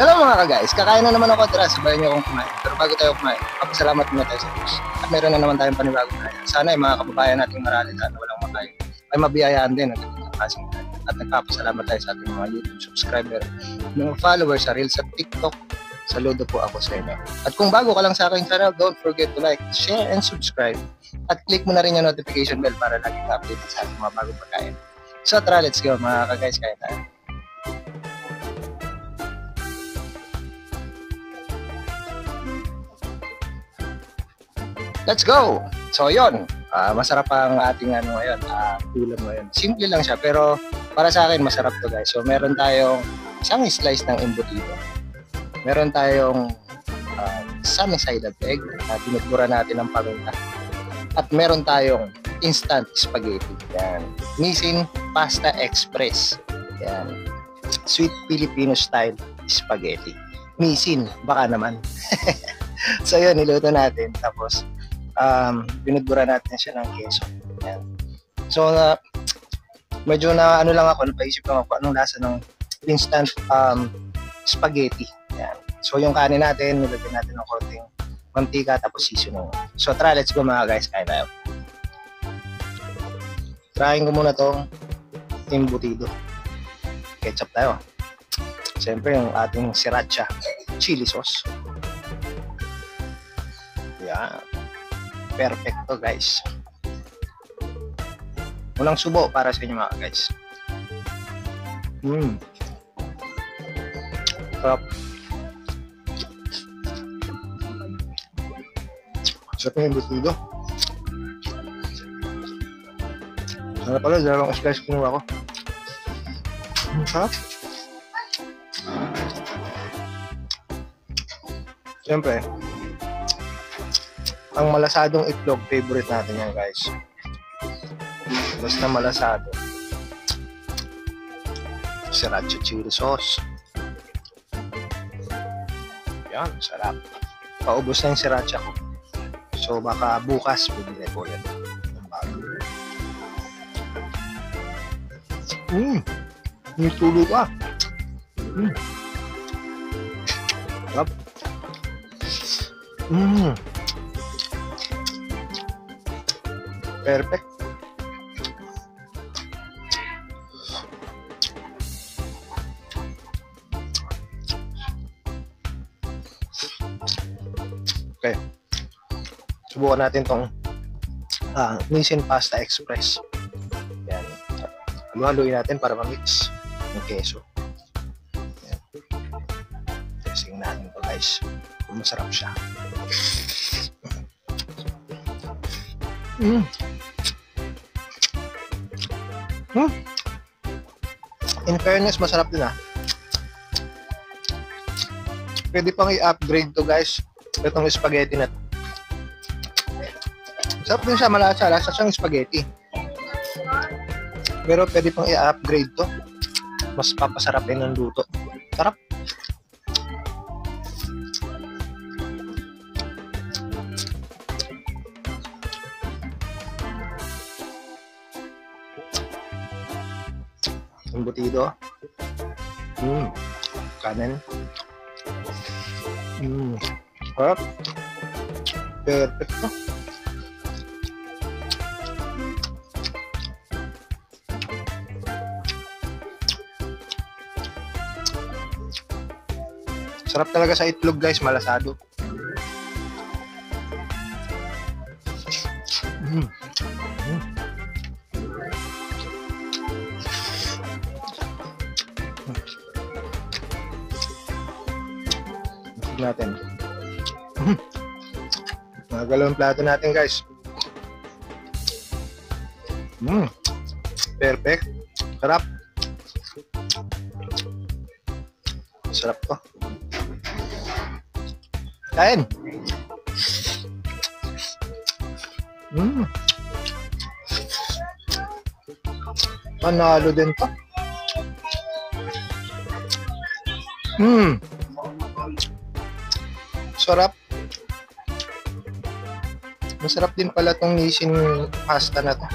Hello mga ka-guys, kakain na naman ako tara, sabayan niyo akong kumain. Pero bago tayo kumain, papasalamat muna tayo sa Diyos. At meron na naman tayong panibagong kaya. Sana ay mga kababayan nating marami na walang makain ay mabiyayaan din ang ganitong klaseng kaya. At nagpapasalamat tayo sa ating mga YouTube subscriber, mga followers sa Reels at TikTok. Saludo po ako sa inyo. At kung bago ka lang sa aking channel, don't forget to like, share, and subscribe. At click mo na rin yung notification bell para lagi ka updated sa ating mga bagong pagkain. So tara, let's go mga ka-guys, kain tayo. Let's go! So yun, masarap ang ating ngayon, ulam ngayon. Simple lang siya pero para sa akin masarap to guys. So meron tayong isang slice ng embutido. Meron tayong sunny side of egg na binubura natin ng paminta. At meron tayong instant spaghetti. Yan. Nissin Pasta Express. Yan. Sweet Filipino style spaghetti. Nissin, baka naman. So yun, niluto natin. Tapos binudbura natin siya ng keso. Yan. So medyo na ano lang ako, napaisip lang ako anong lasa ng instant spaghetti. Yan. So yung kanin natin, nilagyan natin ng konting mantika tapos seasoning. So tara, let's go mga guys, kain tayo. Trying ko muna tong embutido. Ketchup tayo. Siyempre yung ating sriracha chili sauce. Yan. Perfecto guys. Walang subo para sa inyo mga guys. Sarap. Sarap yung embutido. Sarap pala, dalawang slice kinuha ko. Sarap. Siyempre, ang malasadong itlog, favorite natin yan guys. Basta malasado. Sriracha chili sauce. Yan, sarap. Paubos na yung sriracha ko. So baka bukas bibili ko ulit ng bago. May tulo ka. Sarap. Perfect. Okay. Subukan natin tong Nissin Pasta Express. Yan. Haluin natin para ma-mix yung keso. Yan. Testing natin to guys. Kung masarap siya. In fairness, masarap din Pwede pang i-upgrade to guys. Itong spaghetti na to. Masarap din siya, malasa. Lasa siyang spaghetti. Pero pwede pang i-upgrade to. Mas papasarapin ng luto. Sarap. Embutido. Kanin. Sarap. Perfecto. Sarap talaga sa itlog guys, malasado. Natin. Magalaw ang plato natin guys. Perfect. Sarap. Sarap to. Kain. Panalo din to. Sarap. Masarap din pala tong Nissin pasta na to.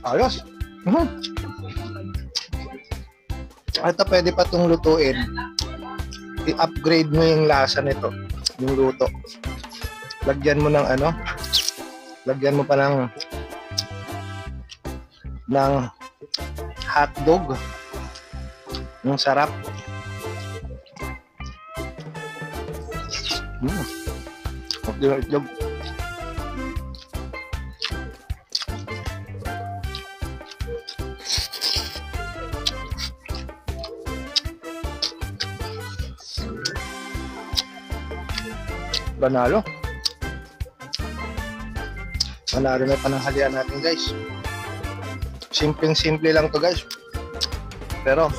Ayos. Ito pwede pa itong lutuin. I-upgrade mo yung lasa nito. Yung luto. Lagyan mo ng ano. Lagyan mo pa ng hotdog. Yung sarap. Itlog. Panalo na pananghalian natin, guys. Simple lang to, guys, pero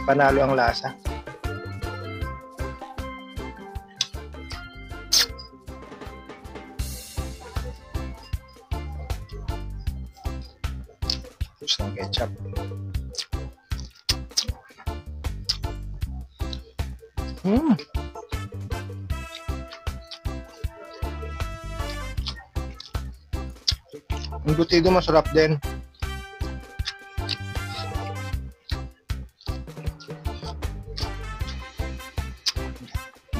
panalo ang lasa. Gusto ng ketchup. Ang butido masarap din.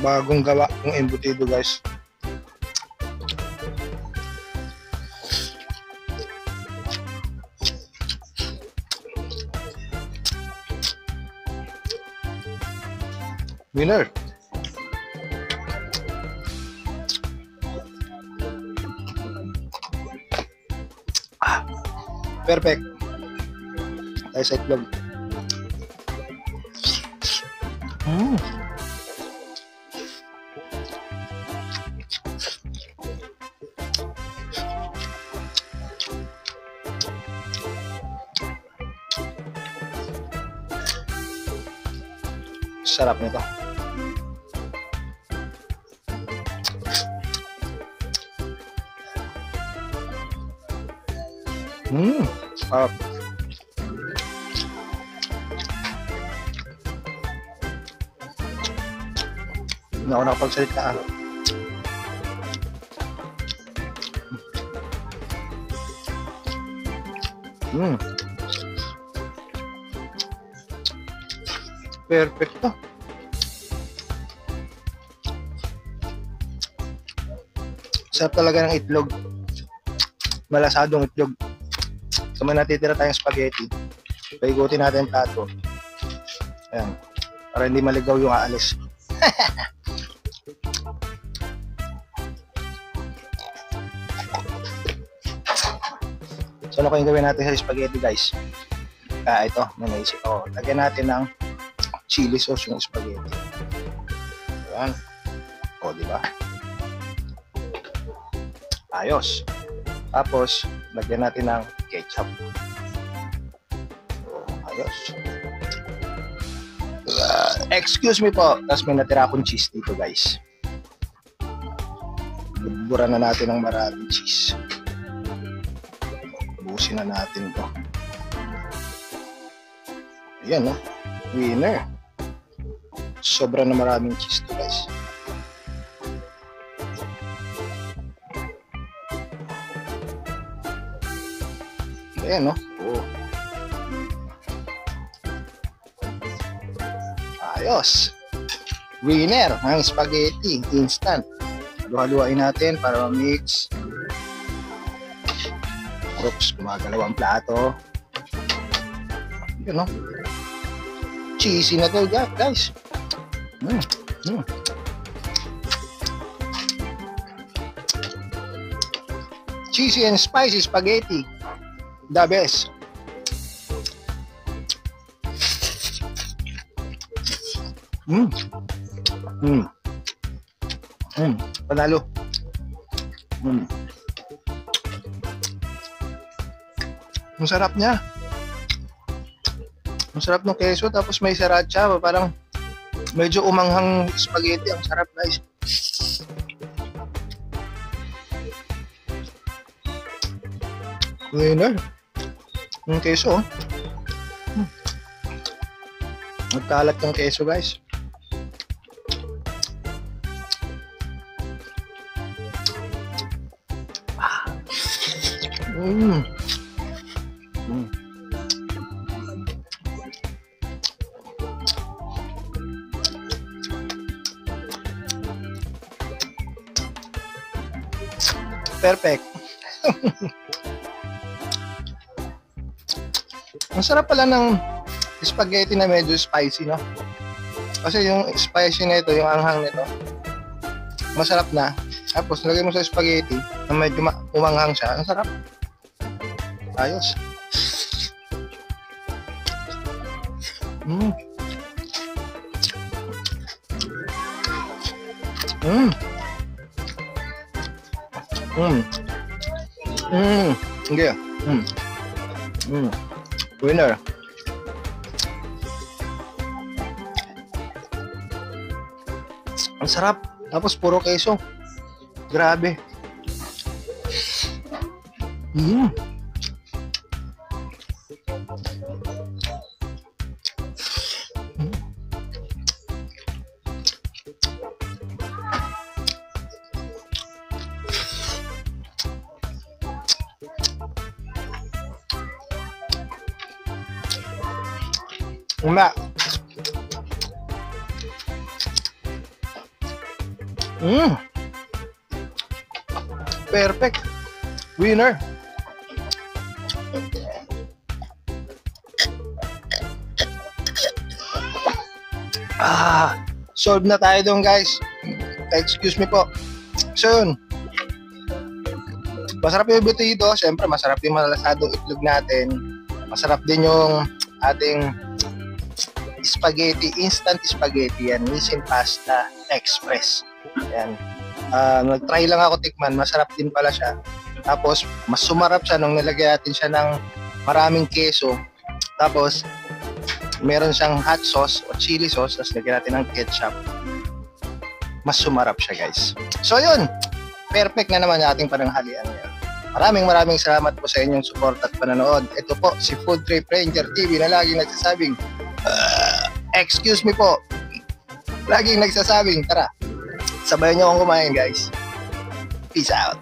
Bagong gawa ng embutido, guys. Winner. Perfect. Tayo sa itlog. Sarap nito. Sarap. Hindi ako nakapagsalita. Perfect to. Sarap talaga ng itlog. Malasadong itlog. So may natitira tayong spaghetti. Paigutin natin yung plato. Ayan. Para hindi maligaw yung aalis. So ano kayong gawin natin sa spaghetti, guys? Ito, may naisip ako. Lagyan natin ng chili sauce yung spaghetti. Ayan. O, diba? Ayos. Tapos, lagyan natin ng ketchup. Ayos. Excuse me po. Tapos may natira akong cheese dito, guys. Bubura na natin ng maraming cheese. Busin na natin to. Ayan, no? Winner. Sobra na maraming cheese to, guys. Ayan, no? Oh. Ayos. Winner ang spaghetti instant. Halu-haluin natin para ma-mix. Oops, gumagalaw ang plato. Yun, no? Cheesy na to, guys. Cheesy and spicy spaghetti. The best. Panalo. Ang sarap niya. Ang sarap ng keso, tapos may sriracha, parang medyo umanghang spaghetti. Ang sarap, guys. Winner. Yung keso, oh. Nagkalat yung keso, guys. Mm. Mm. Perfect. Ang sarap pala ng spaghetti na medyo spicy, no? Kasi yung spicy nito, yung anghang nito, masarap na. Tapos, lagay mo sa spaghetti na medyo umanghang siya. Ang sarap. Ayos. Mm. Mm. Mm. Mm. Hindi. Mm. Mm. Winner. Ang sarap. Tapos puro keso. Grabe. Mm. Uma. Mm. Perfect. Winner. Solve na tayo doon, guys. Excuse me po. So yun. Masarap yung butido. Siyempre, masarap yung malasadong itlog natin. Masarap din yung ating spaghetti, instant spaghetti yan, Nissin Pasta Express. Yan. Nag-try lang ako tikman, masarap din pala siya. Tapos, mas sumarap siya nung nilagay natin siya ng maraming keso. Tapos, meron siyang hot sauce o chili sauce, tapos lagyan natin ng ketchup. Mas sumarap siya, guys. So, yun. Perfect na naman yung ating pananghalian ngayon. Maraming salamat po sa inyong support at panonood. Ito po, si Food Trip Ranger TV na laging nagsasabing, excuse me po. Laging nagsasabing, tara, sabayan niyo akong kumain, guys. Peace out.